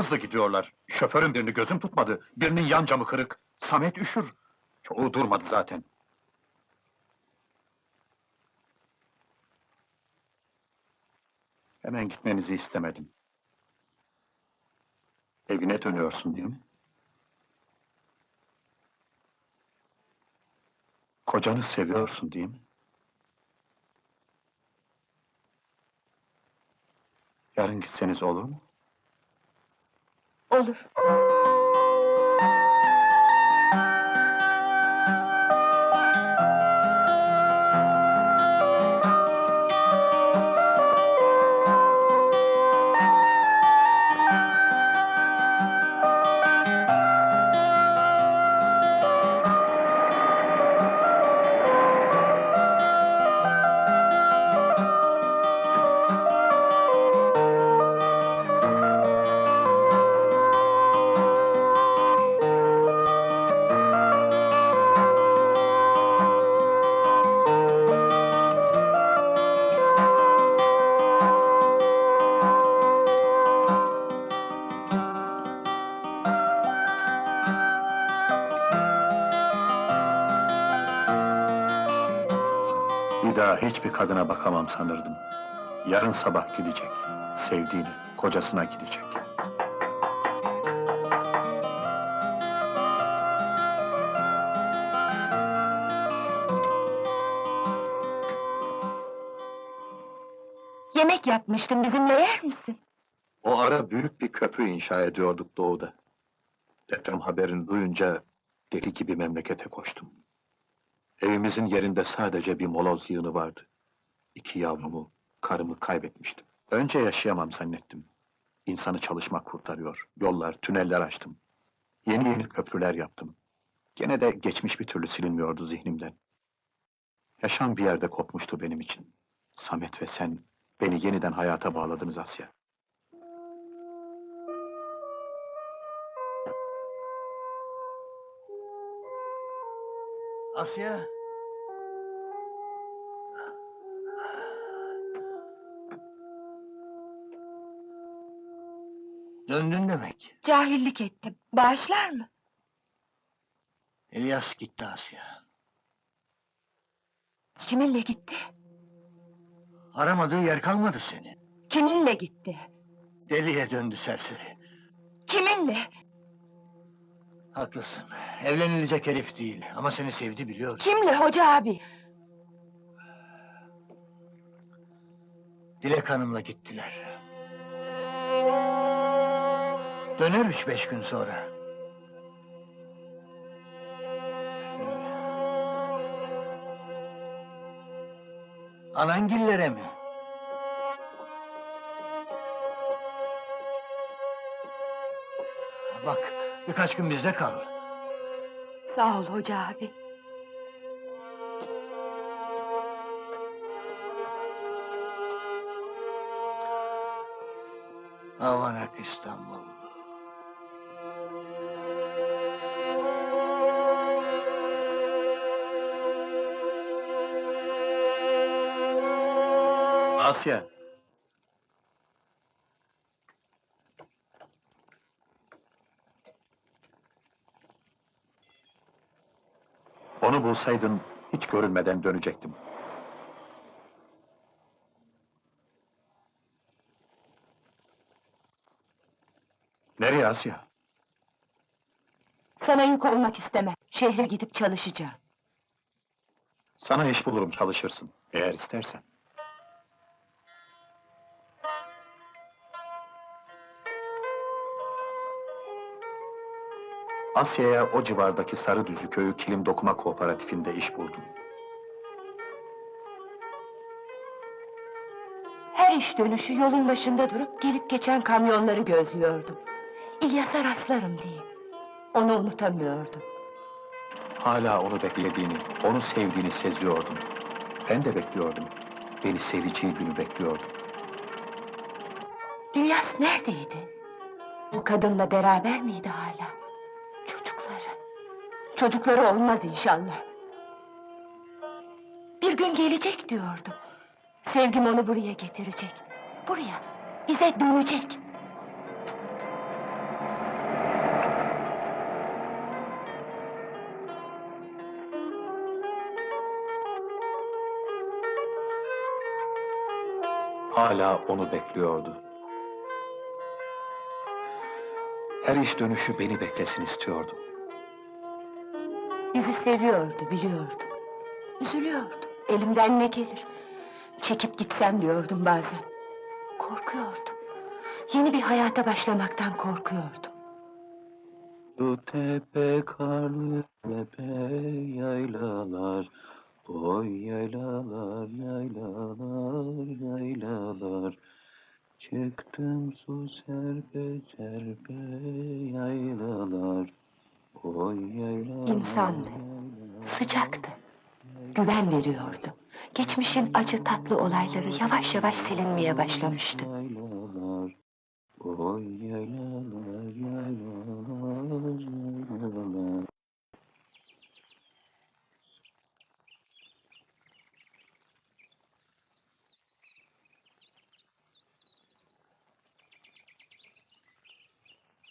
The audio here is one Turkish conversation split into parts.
hızlı gidiyorlar. Şoförün birini gözüm tutmadı, birinin yan camı kırık. Samet üşür. Çoğu durmadı zaten. Hemen gitmenizi istemedim. Evine dönüyorsun değil mi? Kocanı seviyorsun değil mi? Yarın gitseniz olur mu? Olur. Bir daha hiçbir kadına bakamam sanırdım. Yarın sabah gidecek. Sevdiğine, kocasına gidecek. Yemek yapmıştım, bizimle yer misin? O ara büyük bir köprü inşa ediyorduk doğuda. Deprem haberini duyunca deli gibi memlekete koştum. Evimizin yerinde sadece bir moloz yığını vardı. 2 yavrumu, karımı kaybetmiştim. Önce yaşayamam zannettim. İnsanı çalışmak kurtarıyor. Yollar, tüneller açtım. Yeni yeni köprüler yaptım. Gene de geçmiş bir türlü silinmiyordu zihnimden. Yaşam bir yerde kopmuştu benim için. Samet ve sen beni yeniden hayata bağladınız Asya. Asya! Döndün demek. Cahillik ettim, bağışlar mı? İlyas gitti Asya. Kiminle gitti? Aramadığı yer kalmadı senin. Kiminle gitti? Deliye döndü serseri. Kiminle? Haklısın. Evlenilecek herif değil ama seni sevdi biliyorum. Kimle hoca abi? Dilek Hanım'la gittiler. Döner 3-5 gün sonra. Anangillere mi? Bak, birkaç gün bizde kal. Sağ ol hoca abi. Avanak İstanbul. Asya! Onu bulsaydın, hiç görünmeden dönecektim. Nereye Asya? Sana yük olmak istemem. Şehre gidip çalışacağım. Sana iş bulurum, çalışırsın, eğer istersen. Asya'ya o civardaki Sarıdüzü köyü kilim dokuma kooperatifinde iş buldum. Her iş dönüşü yolun başında durup gelip geçen kamyonları gözlüyordum. İlyas'a rastlarım diye. Onu unutamıyordum. Hala onu beklediğini, onu sevdiğini seziyordum. Ben de bekliyordum. Beni seveceği günü bekliyordum. İlyas neredeydi? Bu kadınla beraber miydi hala? Çocukları. Çocukları olmaz inşallah. Bir gün gelecek diyordum. Sevgim onu buraya getirecek. Buraya, bize dönecek. Hala onu bekliyordu. Her iş dönüşü beni beklesin istiyordum. Bizi seviyordu, biliyordu. Üzülüyordu, elimden ne gelir? Çekip gitsem diyordum bazen. Korkuyordum. Yeni bir hayata başlamaktan korkuyordum. Bu tepe karlı tepe yaylalar, oy yaylalar, yaylalar, yaylalar. Çıktım su serpe serpe yaylalar, oy yaylalar. İnsandı, sıcaktı, güven veriyordu. Geçmişin acı tatlı olayları yavaş yavaş silinmeye başlamıştı. Yaylalar, oy yaylalar, yaylalar, yaylalar.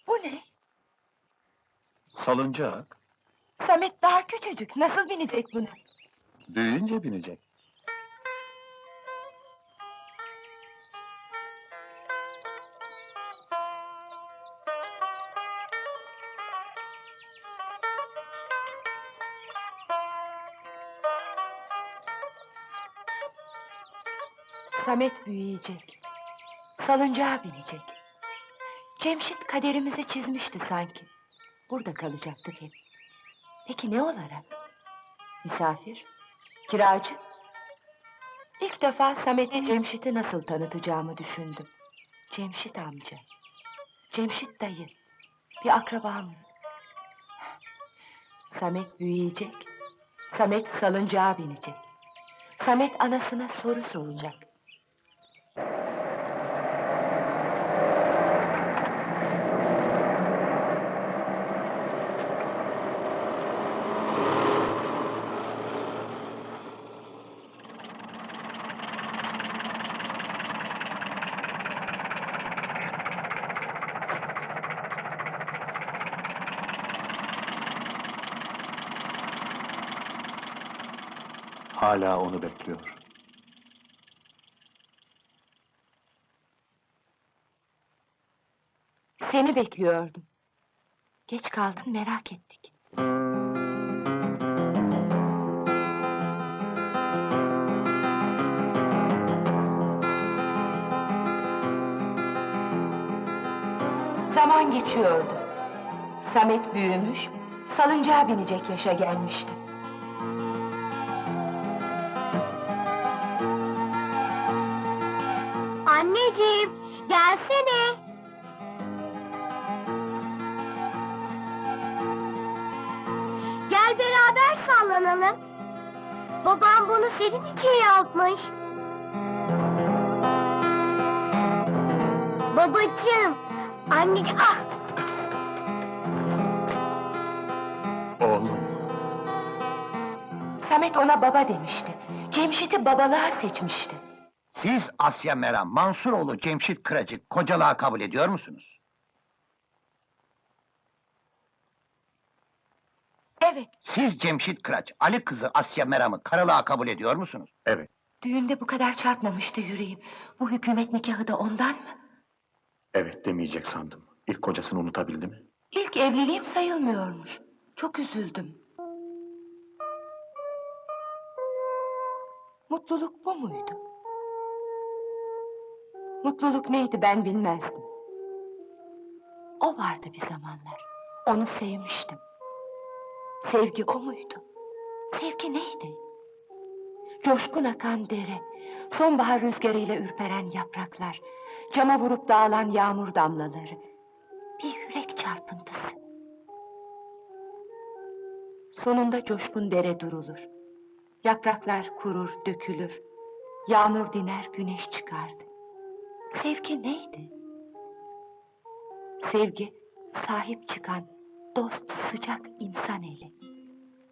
Bu ne? Salıncak, Samet daha küçücük, nasıl binecek buna? büyüyünce binecek. Samet büyüyecek, salıncağa binecek. Cemşit kaderimizi çizmişti sanki. Burada kalacaktık hep. Peki ne olarak? Misafir? Kiracı? İlk defa Samet'e Cemşit'i nasıl tanıtacağımı düşündüm. Cemşit amca, Cemşit dayı, bir akrabamız. Samet büyüyecek, Samet salıncağa binecek. Samet anasına soru soracak. Hala onu bekliyor. Seni bekliyordum. Geç kaldın, merak ettik. Zaman geçiyordu. Samet büyümüş, salıncağa binecek yaşa gelmişti. Anneciğim, gelsene. Gel beraber sallanalım. Babam bunu senin için yapmış. Babacığım, anneciğim, ah! Oğlum, Samet ona baba demişti. Cemşit'i babalığa seçmişti. Siz Asya Meram, Mansuroğlu Cemşit Kıracık kocalığa kabul ediyor musunuz? Evet, Siz Cemşit Kıraç, Ali kızı Asya Meram'ı karılığa kabul ediyor musunuz? evet, düğünde bu kadar çarpmamıştı yüreğim. Bu hükümet nikahı da ondan mı? evet demeyecek sandım. İlk kocasını unutabildi mi? İlk evliliğim sayılmıyormuş. Çok üzüldüm. Mutluluk bu muydu? Mutluluk neydi ben bilmezdim. O vardı bir zamanlar. Onu sevmiştim. Sevgi o muydu? Sevgi neydi? Coşkun akan dere, sonbahar rüzgarıyla ürperen yapraklar, cama vurup dağılan yağmur damlaları, bir yürek çarpıntısı. Sonunda coşkun dere durulur. Yapraklar kurur, dökülür. Yağmur diner, güneş çıkardı. Sevgi neydi? Sevgi, sahip çıkan, dost sıcak insan eli.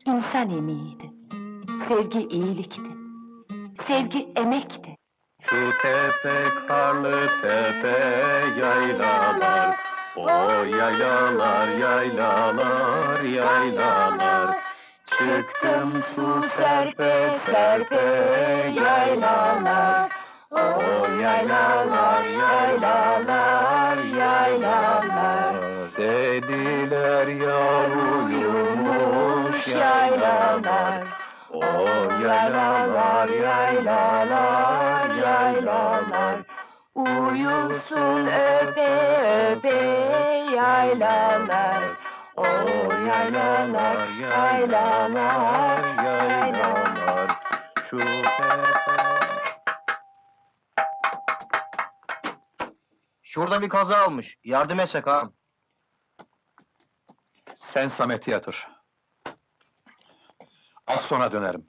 İnsan emeğiydi. Sevgi iyilikti. Sevgi emekti. Şu tepe karlı tepe yaylalar, o yaylalar, yaylalar, yaylalar. Çıktım su serpe serpe yaylalar, O yaylalar, yaylalar, yaylalar. Dediler yar uyumuş yaylalar. O yaylalar, yaylalar, yaylalar. Uyusun öpe öpe yaylalar. O yaylalar, yaylalar, yaylalar. Şu Şurada bir kaza olmuş. Yardım etsek ağam. Sen Samet'i yatır. Az sonra dönerim.